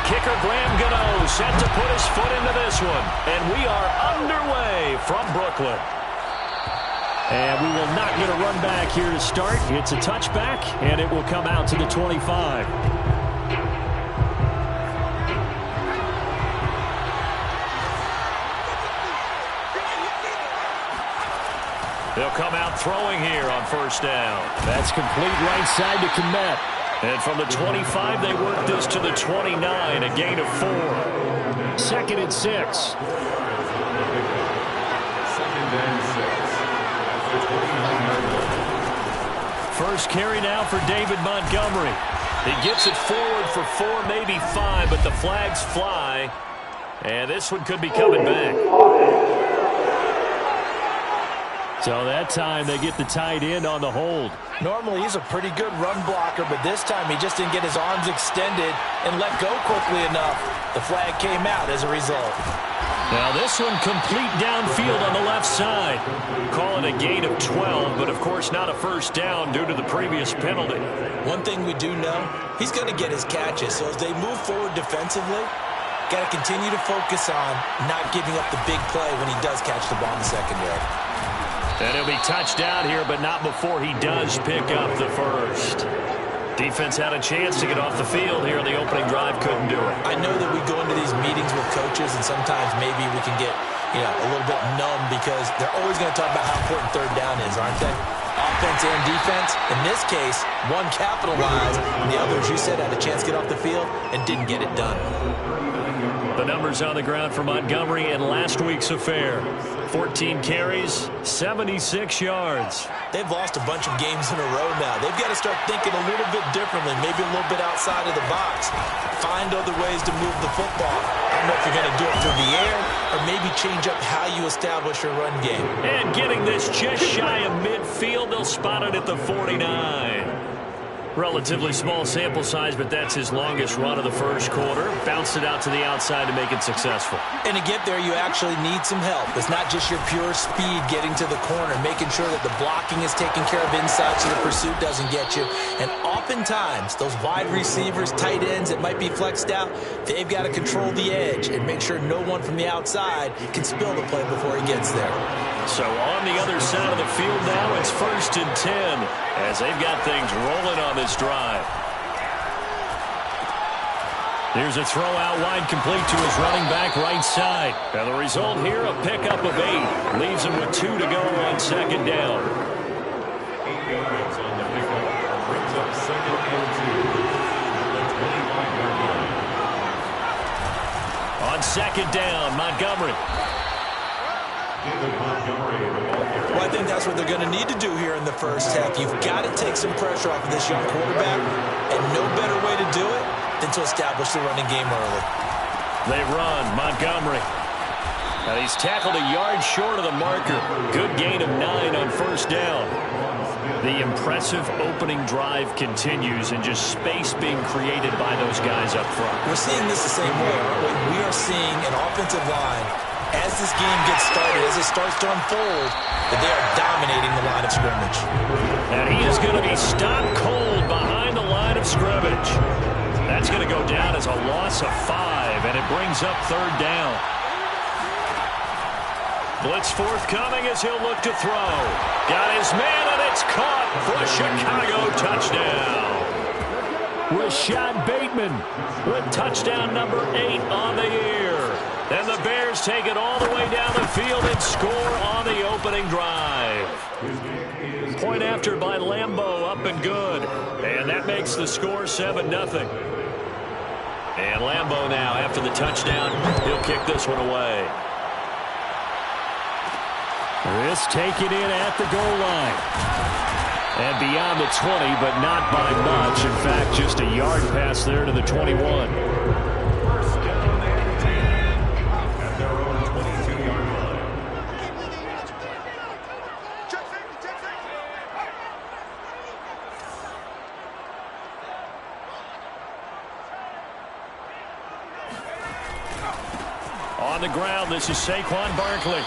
kicker Graham Gano set to put his foot into this one. And we are underway from Brooklyn. And we will not get a run back here to start. It's a touchback, and it will come out to the 25. They'll come out throwing here on first down. That's complete right side to Kmet. And from the 25, they work this to the 29, a gain of 4. 2nd and 6. First carry now for David Montgomery. He gets it forward for 4, maybe 5, but the flags fly. And this one could be coming back. So that time they get the tight end on the hold. Normally he's a pretty good run blocker, but this time he just didn't get his arms extended and let go quickly enough. The flag came out as a result. Now this one complete downfield on the left side. Call it a gain of 12, but of course not a first down due to the previous penalty. One thing we do know, he's going to get his catches. So as they move forward defensively, got to continue to focus on not giving up the big play when he does catch the ball in the secondary. And he'll be touched down here, but not before he does pick up the first. Defense had a chance to get off the field here in the opening drive, couldn't do it. I know that we go into these meetings with coaches, and sometimes maybe we can get, a little bit numb because they're always going to talk about how important third down is, aren't they? Offense and defense. In this case, one capitalized, and the other, as you said, had a chance to get off the field and didn't get it done. The numbers on the ground for Montgomery in last week's affair. 14 carries, 76 yards. They've lost a bunch of games in a row now. They've got to start thinking a little bit differently, maybe a little bit outside of the box. Find other ways to move the football. I don't know if you're going to do it through the air or maybe change up how you establish your run game. And getting this just shy of midfield, they'll spot it at the 49. Relatively small sample size, but that's his longest run of the first quarter. Bounced it out to the outside to make it successful. And to get there, you actually need some help. It's not just your pure speed getting to the corner, making sure that the blocking is taken care of inside so the pursuit doesn't get you. And oftentimes, those wide receivers, tight ends that might be flexed out, they've got to control the edge and make sure no one from the outside can spill the play before he gets there. So on the other side of the field now, it's 1st and 10 as they've got things rolling on this drive. Here's a throw out wide complete to his running back right side. And the result here, a pickup of 8. Leaves him with 2 to go on 2nd down. 8 yards on the pickup. Brings up 2nd and 2. On 2nd down, Montgomery. Well, I think that's what they're going to need to do here in the first half. You've got to take some pressure off of this young quarterback, and no better way to do it than to establish the running game early. They run, Montgomery. And he's tackled a yard short of the marker. Good gain of 9 on first down. The impressive opening drive continues, and just space being created by those guys up front. We're seeing this the same way, aren't we? We are seeing an offensive line, as this game gets started, as it starts to unfold, that they are dominating the line of scrimmage. And he is going to be stopped cold behind the line of scrimmage. That's going to go down as a loss of 5, and it brings up 3rd down. Blitz forthcoming as he'll look to throw. Got his man, and it's caught for a Chicago touchdown. Rashad Bateman with touchdown number 8 on the year. And the Bears take it all the way down the field and score on the opening drive. Point after by Lambo, up and good. And that makes the score 7-0. And Lambo now, after the touchdown, he'll kick this one away. This taken in at the goal line. And beyond the 20, but not by much. In fact, just a yard pass there to the 21. On the ground, this is Saquon Barkley.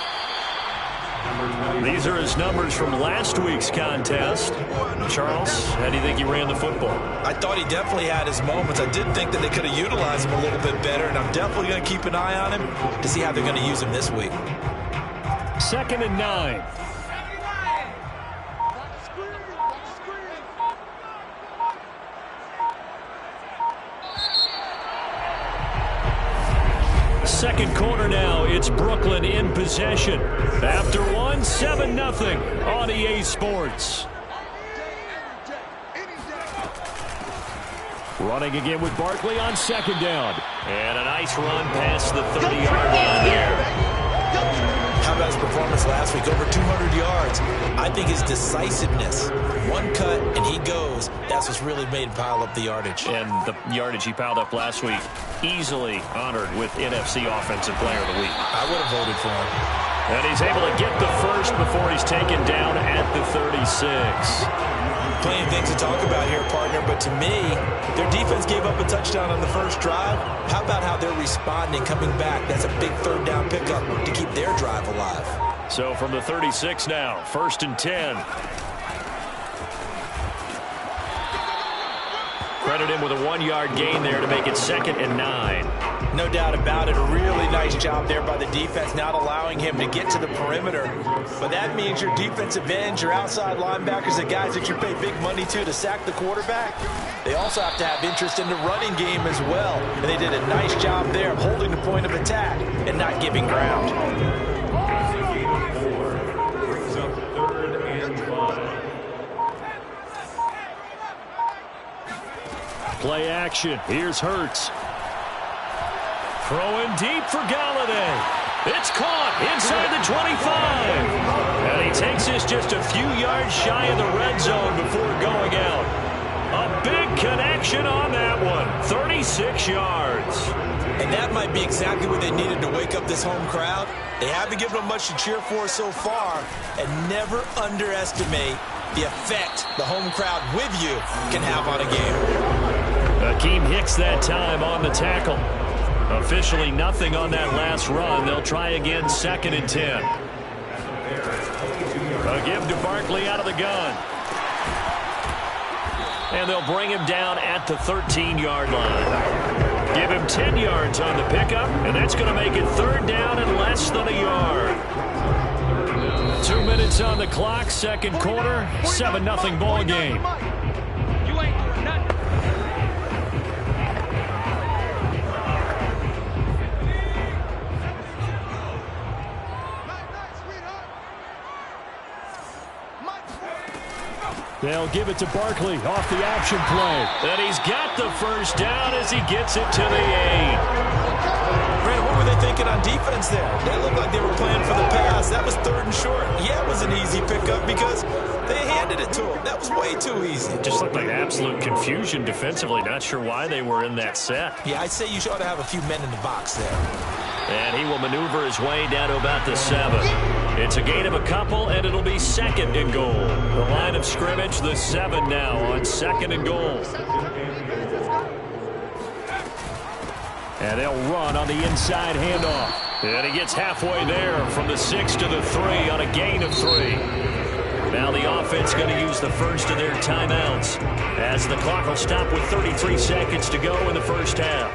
These are his numbers from last week's contest. Charles, how do you think he ran the football? I thought he definitely had his moments. I did think that they could have utilized him a little bit better, and I'm definitely going to keep an eye on him to see how they're going to use him this week. 2nd and 9. Second quarter now, it's Brooklyn in possession. After one, 7-0 on EA Sports. Running again with Barkley on 2nd down. And a nice run past the 30-yard line there. How about his performance last week? Over 200 yards. I think his decisiveness, one cut and he goes, that's what's really made him pile up the yardage. And the yardage he piled up last week, easily honored with NFC Offensive Player of the Week. I would have voted for him. And he's able to get the first before he's taken down at the 36. Plenty of things to talk about here, partner, but to me, their defense gave up a touchdown on the first drive. How about how they're responding, coming back? That's a big 3rd down pickup to keep their drive alive. So from the 36 now, 1st and 10. Credit him with a 1-yard gain there to make it 2nd and 9. No doubt about it. A really nice job there by the defense, not allowing him to get to the perimeter. But that means your defensive ends, your outside linebackers, the guys that you pay big money to sack the quarterback, they also have to have interest in the running game as well. And they did a nice job there of holding the point of attack and not giving ground. Brings up 3rd and 5. Play action. Here's Hurts. Throwing deep for Galladay. It's caught inside the 25. And he takes this just a few yards shy of the red zone before going out. A big connection on that one. 36 yards. And that might be exactly what they needed to wake up this home crowd. They haven't given them much to cheer for so far. And never underestimate the effect the home crowd with you can have on a game. Akeem Hicks that time on the tackle. Officially nothing on that last run. They'll try again 2nd and 10. A give to Barkley out of the gun. And they'll bring him down at the 13-yard line. Give him 10 yards on the pickup, and that's going to make it 3rd down and less than a yard. 2 minutes on the clock, 2nd quarter, 7-0 ball game. They'll give it to Barkley off the option play. And he's got the first down as he gets it to the 8. Brandon, what were they thinking on defense there? They looked like they were playing for the pass. That was 3rd and short. Yeah, it was an easy pickup because they handed it to him. That was way too easy. It just looked like absolute confusion defensively. Not sure why they were in that set. Yeah, I'd say you ought to have a few men in the box there. And he will maneuver his way down to about the 7. It's a gain of a couple, and it'll be 2nd and goal. The line of scrimmage, the 7 now on 2nd and goal. And they'll run on the inside handoff. And he gets halfway there from the 6 to the 3 on a gain of 3. Now the offense going to use the first of their timeouts as the clock will stop with 33 seconds to go in the first half.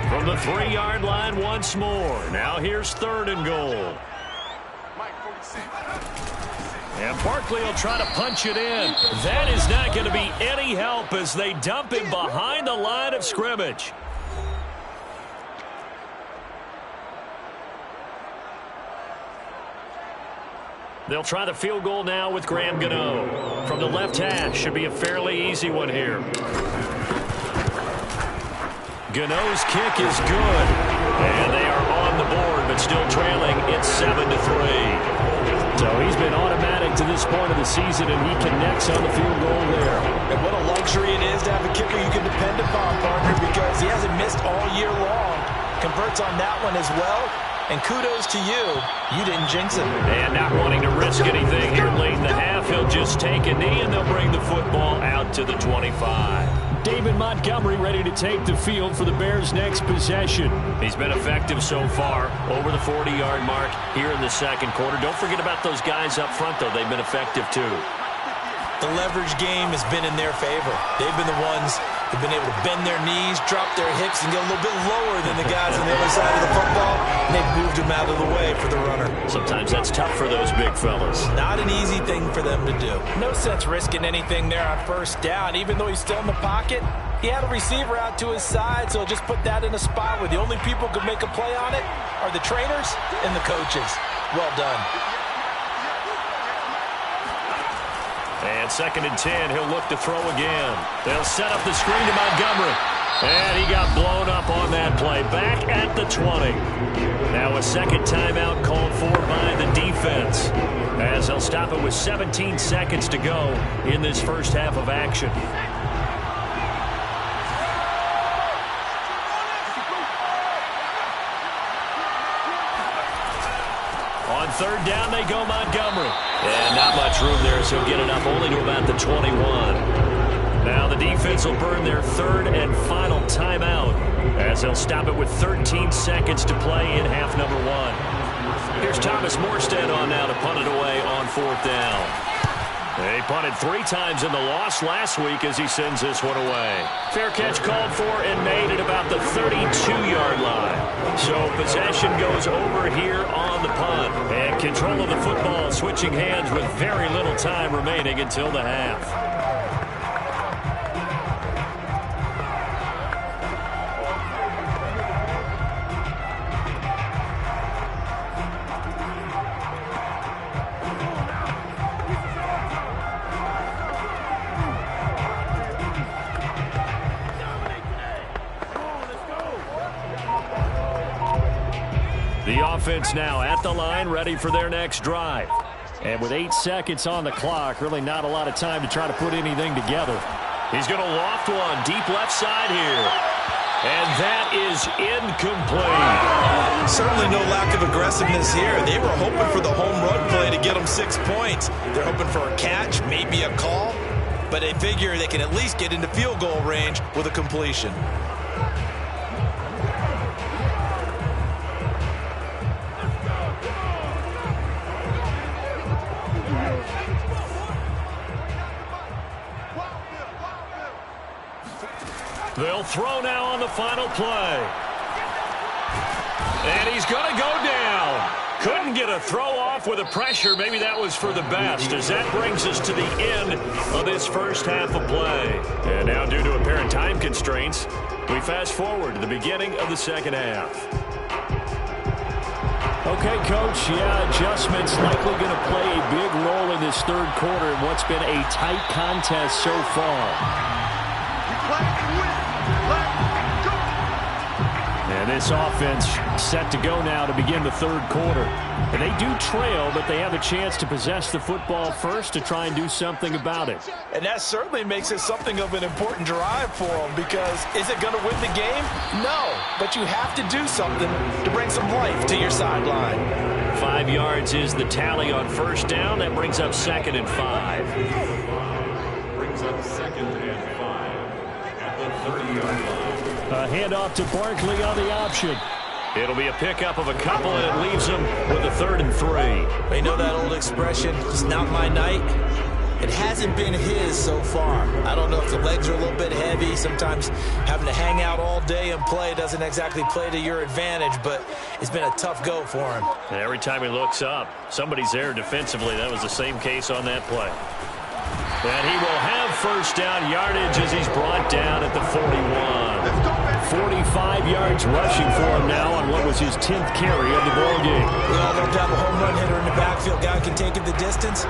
From the 3-yard line once more. Now here's 3rd and goal. And Barkley will try to punch it in. That is not going to be any help as they dump him behind the line of scrimmage. They'll try the field goal now with Graham Gano. From the left hash, should be a fairly easy one here. Gano's kick is good. And they are on the board, but still trailing. It's 7-3. So he's been automatic to this point of the season, and he connects on the field goal there. And what a luxury it is to have a kicker you can depend upon, partner, because he hasn't missed all year long. Converts on that one as well. And kudos to you. You didn't jinx it. And not wanting to risk anything here late in the half, he'll just take a knee, and they'll bring the football out to the 25. David Montgomery ready to take the field for the Bears' next possession. He's been effective so far, over the 40-yard mark here in the second quarter. Don't forget about those guys up front, though. They've been effective, too. The leverage game has been in their favor. They've been the ones who've been able to bend their knees, drop their hips, and get a little bit lower than the guys on the other side of the football, and they've moved them out of the way for the runner. Sometimes that's tough for those big fellas. Not an easy thing for them to do. No sense risking anything there on first down. Even though he's still in the pocket, he had a receiver out to his side, so just put that in a spot where the only people who can make a play on it are the trainers and the coaches. Well done. And 2nd and 10, he'll look to throw again. They'll set up the screen to Montgomery. And he got blown up on that play. Back at the 20. Now a second timeout called for by the defense, as they'll stop it with 17 seconds to go in this first half of action. On 3rd down, they go Montgomery. And not much room there, so he'll get it up only to about the 21. Now the defense will burn their 3rd and final timeout, as they'll stop it with 13 seconds to play in half number 1. Here's Thomas Morstead on now to punt it away on 4th down. They punted 3 times in the loss last week as he sends this one away. Fair catch called for and made at about the 32-yard line. So possession goes over here on the punt. And control of the football switching hands with very little time remaining until the half. The offense now at the line, ready for their next drive. And with 8 seconds on the clock, really not a lot of time to try to put anything together. He's going to loft one deep left side here. And that is incomplete. Certainly no lack of aggressiveness here. They were hoping for the home run play to get them 6 points. They're hoping for a catch, maybe a call. But they figure they can at least get into field goal range with a completion. They'll throw now on the final play. And he's going to go down. Couldn't get a throw off with the pressure. Maybe that was for the best, as that brings us to the end of this first half of play. And now, due to apparent time constraints, we fast forward to the beginning of the second half. Okay, Coach, adjustments likely going to play a big role in this 3rd quarter in what's been a tight contest so far. And this offense set to go now to begin the 3rd quarter. And they do trail, but they have a chance to possess the football first to try and do something about it. And that certainly makes it something of an important drive for them, because is it going to win the game? No, but you have to do something to bring some life to your sideline. 5 yards is the tally on 1st down. That brings up 2nd and 5. Brings up 2nd and 5 at the 30-yard line. A handoff to Barkley on the option. It'll be a pickup of a couple, and it leaves them with a 3rd and 3. They know that old expression, it's not my night. It hasn't been his so far. I don't know if the legs are a little bit heavy. Sometimes having to hang out all day and play doesn't exactly play to your advantage, but it's been a tough go for him. And every time he looks up, somebody's there defensively. That was the same case on that play. And he will have 1st down yardage as he's brought down at the 41. 45 yards rushing for him now on what was his 10th carry of the ballgame. We all know down the home run hitter in the backfield. Guy can take it the distance.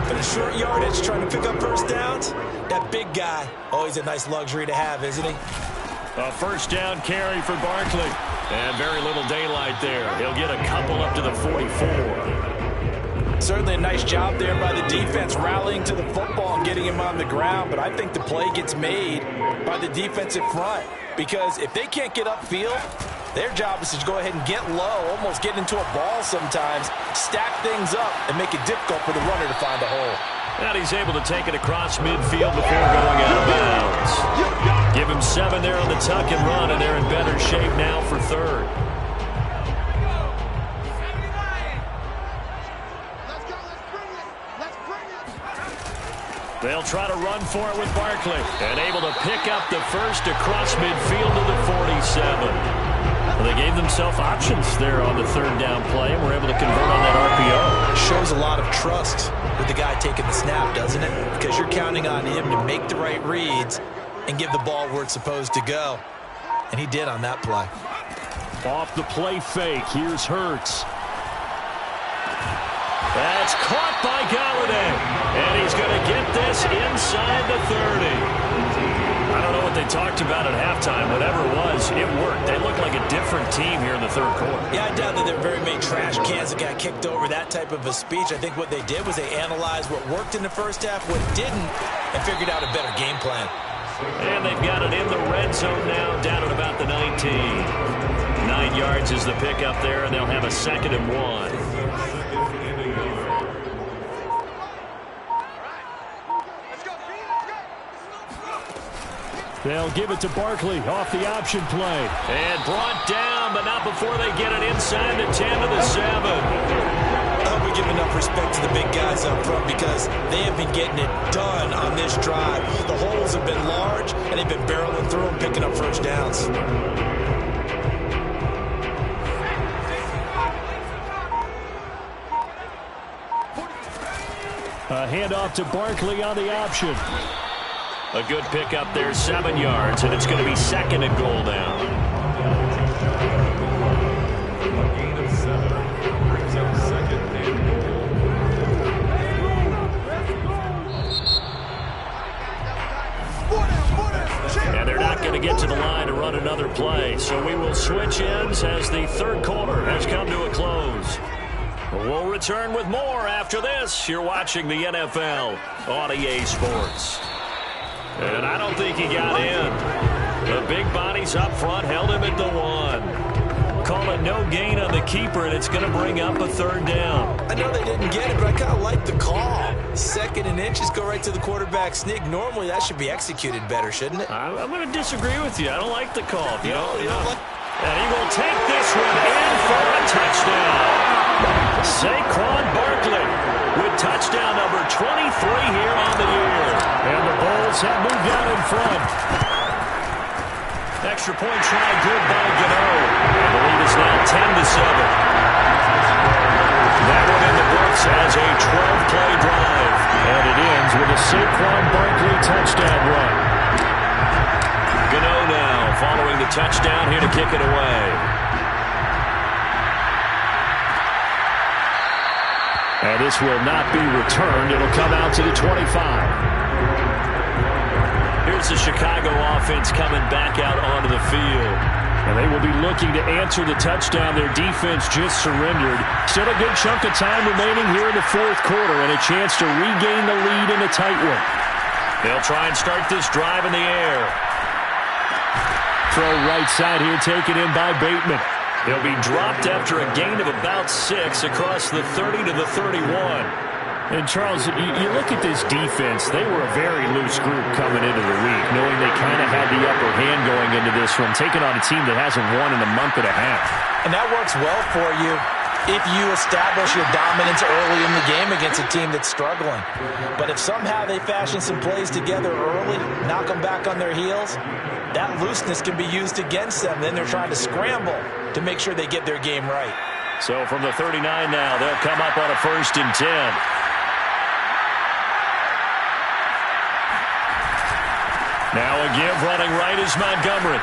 But a short yardage trying to pick up 1st downs, that big guy, always a nice luxury to have, isn't he? A 1st down carry for Barkley. And very little daylight there. He'll get a couple up to the 44. Certainly a nice job there by the defense rallying to the football and getting him on the ground, but I think the play gets made by the defensive front, because if they can't get upfield, their job is to go ahead and get low, almost get into a ball sometimes, stack things up, and make it difficult for the runner to find a hole. And he's able to take it across midfield before going out of bounds. Give him 7 there on the tuck and run, and they're in better shape now for third. They'll try to run for it with Barkley. And able to pick up the first across midfield to the 47. Well, they gave themselves options there on the third down play, and were able to convert on that RPO. Shows a lot of trust with the guy taking the snap, doesn't it? Because you're counting on him to make the right reads and give the ball where it's supposed to go. And he did on that play. Off the play fake. Here's Hurts. That's caught by Galladay. And he's going to get this inside the 30. I don't know what they talked about at halftime. Whatever it was, it worked. They look like a different team here in the third quarter. Yeah, I doubt that there are very many trash cans that got kicked over that type of a speech. I think what they did was they analyzed what worked in the first half, what didn't, and figured out a better game plan. And they've got it in the red zone now, down at about the 19. 9 yards is the pickup there, and they'll have a 2nd and 1. They'll give it to Barkley off the option play. And brought down, but not before they get it inside the 10 to the 7. I hope we give enough respect to the big guys up front because they have been getting it done on this drive. The holes have been large, and they've been barreling through them, picking up first downs. A handoff to Barkley on the option. A good pickup there, 7 yards, and it's going to be 2nd and goal now. A gain of 7 brings up 2nd and goal. And they're not going to get to the line to run another play, so we will switch ends as the third quarter has come to a close. We'll return with more after this. You're watching the NFL on EA Sports. And I don't think he got in. The big bodies up front held him at the 1. Call it no gain on the keeper, and it's going to bring up a 3rd down. I know they didn't get it, but I kind of like the call. 2nd and inches, go right to the quarterback sneak. Normally, that should be executed better, shouldn't it? I'm going to disagree with you. I don't like the call. You don't like... And he will take this one in for a touchdown. Saquon Barkley with touchdown number 23 here on the year. And the Bulls have moved out in front. Extra point try good by Gano. And the lead is now 10-7. That one in the books as a 12-play drive. And it ends with a Saquon Barkley touchdown run. Gano now following the touchdown here to kick it away. And this will not be returned. It'll come out to the 25. Here's the Chicago offense coming back out onto the field. And they will be looking to answer the touchdown their defense just surrendered. Still a good chunk of time remaining here in the fourth quarter and a chance to regain the lead in a tight one. They'll try and start this drive in the air. Throw right side here taken in by Bateman. They'll be dropped after a gain of about 6 across the 30 to the 31. And, Charles, you look at this defense, they were a very loose group coming into the week, knowing they kind of had the upper hand going into this one, taking on a team that hasn't won in a month and a half. And that works well for you if you establish your dominance early in the game against a team that's struggling. But if somehow they fashion some plays together early, knock them back on their heels, that looseness can be used against them. Then they're trying to scramble to make sure they get their game right. So from the 39 now, they'll come up on a 1st and 10. Now a give running right is Montgomery.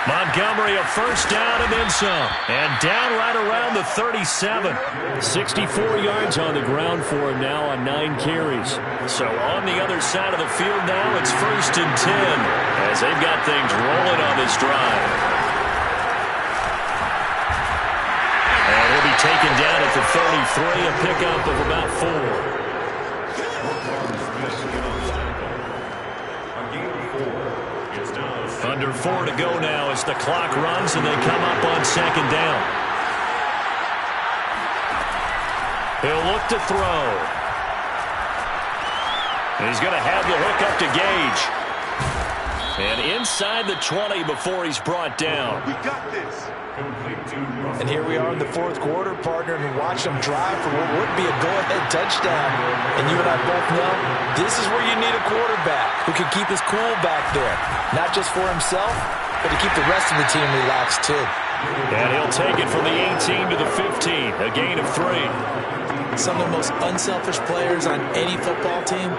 Montgomery a 1st down and then some. And down right around the 37. 64 yards on the ground for him now on 9 carries. So on the other side of the field now, it's 1st and 10 as they've got things rolling on this drive. And he'll be taken down at the 33, a pickup of about 4. Under 4 to go now as the clock runs and they come up on 2nd down. He'll look to throw. He's going to have the hook up to Gage. And inside the 20 before he's brought down. We got this. And here we are in the fourth quarter, partner, and watch him drive for what would be a go-ahead touchdown. And you and I both know this is where you need a quarterback who can keep his cool back there. Not just for himself, but to keep the rest of the team relaxed too. And he'll take it from the 18 to the 15, a gain of 3. Some of the most unselfish players on any football team,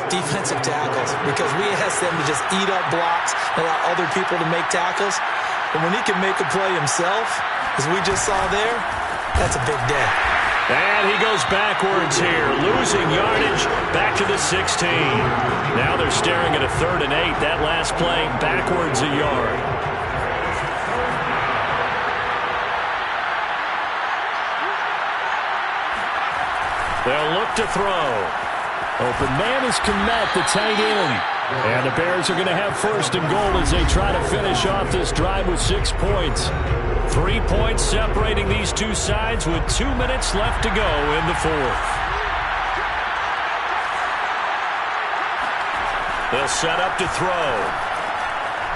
defensive tackles, because we ask them to just eat up blocks and allow other people to make tackles. But when he can make a play himself, as we just saw there, that's a big day. And he goes backwards here, losing yardage back to the 16. Now they're staring at a 3rd and 8. That last play backwards a yard. They'll look to throw. Open man is Komet, the tight end. And the Bears are going to have 1st and goal as they try to finish off this drive with 6 points. 3 points separating these two sides with 2 minutes left to go in the 4th. They'll set up to throw.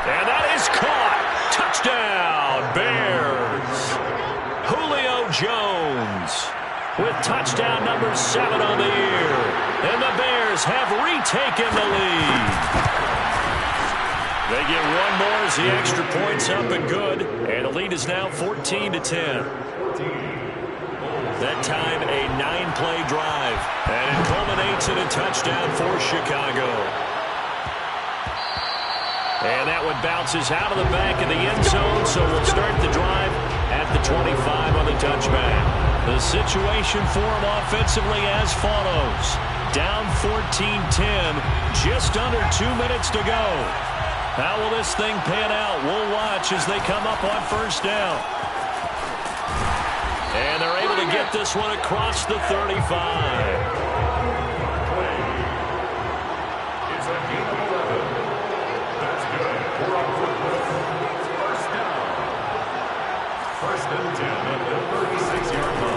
And that is caught. Touchdown, Bears. Julio Jones with touchdown number 7 on the year. And the Bears have retaken the lead. They get one more as the extra point's up and good. And the lead is now 14-10. That time a 9-play drive. And it culminates in a touchdown for Chicago. And that one bounces out of the back of the end zone, so we'll start the drive at the 25 on the touchback. The situation for them offensively as follows. Down 14-10, just under 2 minutes to go. How will this thing pan out? We'll watch as they come up on 1st down. And they're able to get this one across the 35.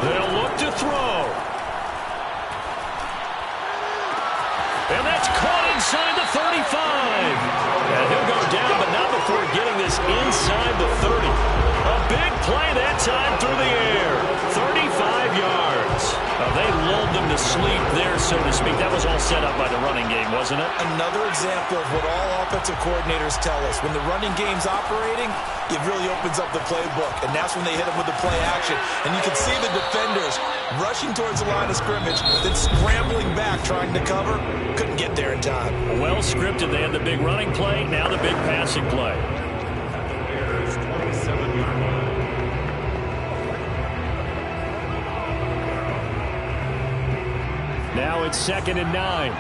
They'll look to throw. And that's caught inside the 35. And he'll go down, but not before getting this inside the 30. A big play that time through the air. 35 yards. They lulled them to sleep there, so to speak. That was all set up by the running game, wasn't it? Another example of what all offensive coordinators tell us. When the running game's operating, it really opens up the playbook, and that's when they hit them with the play action. And you can see the defenders rushing towards the line of scrimmage, then scrambling back trying to cover. Couldn't get there in time. Well scripted. They had the big running play, now the big passing play. Now it's 2nd and 9.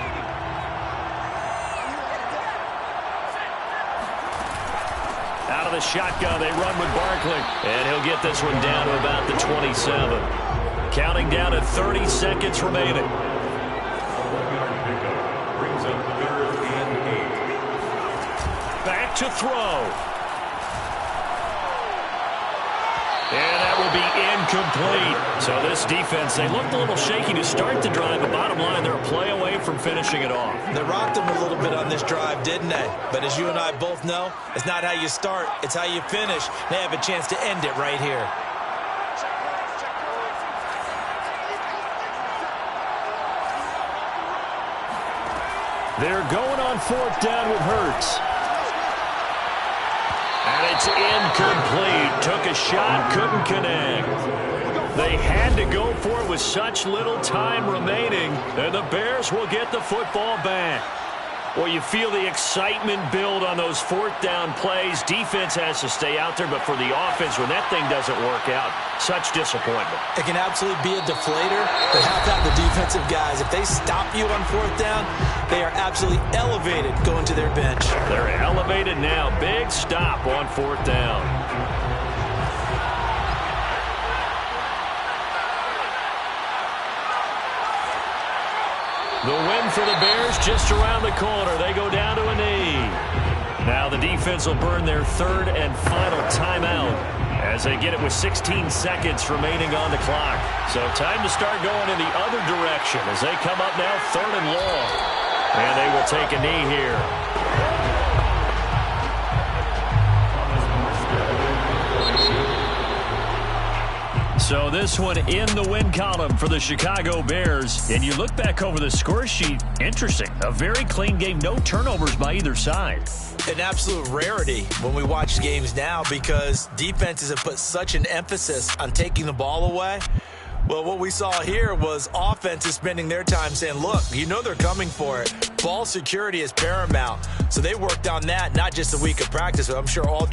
Out of the shotgun, they run with Barkley. And he'll get this one down to about the 27. Counting down to 30 seconds remaining. Back to throw. And that will be incomplete. So this defense, they looked a little shaky to start the drive, but bottom line, they're a play away from finishing it off. They rocked them a little bit on this drive, didn't they? But as you and I both know, it's not how you start, it's how you finish. They have a chance to end it right here. They're going on 4th down with Hurts. And it's incomplete. Took a shot, couldn't connect. They had to go for it with such little time remaining, and the Bears will get the football back. Well, you feel the excitement build on those 4th down plays. Defense has to stay out there, but for the offense, when that thing doesn't work out, such disappointment. It can absolutely be a deflator, but how about the defensive guys? If they stop you on 4th down, they are absolutely elevated going to their bench. They're elevated now. Big stop on 4th down. The win for the Bears just around the corner. They go down to a knee. Now the defense will burn their 3rd and final timeout as they get it with 16 seconds remaining on the clock. So time to start going in the other direction as they come up now 3rd and long. And they will take a knee here. So this one in the win column for the Chicago Bears. And you look back over the score sheet, interesting. A very clean game, no turnovers by either side. An absolute rarity when we watch games now because defenses have put such an emphasis on taking the ball away. Well, what we saw here was offenses spending their time saying, look, you know they're coming for it. Ball security is paramount. So they worked on that, not just a week of practice, but I'm sure all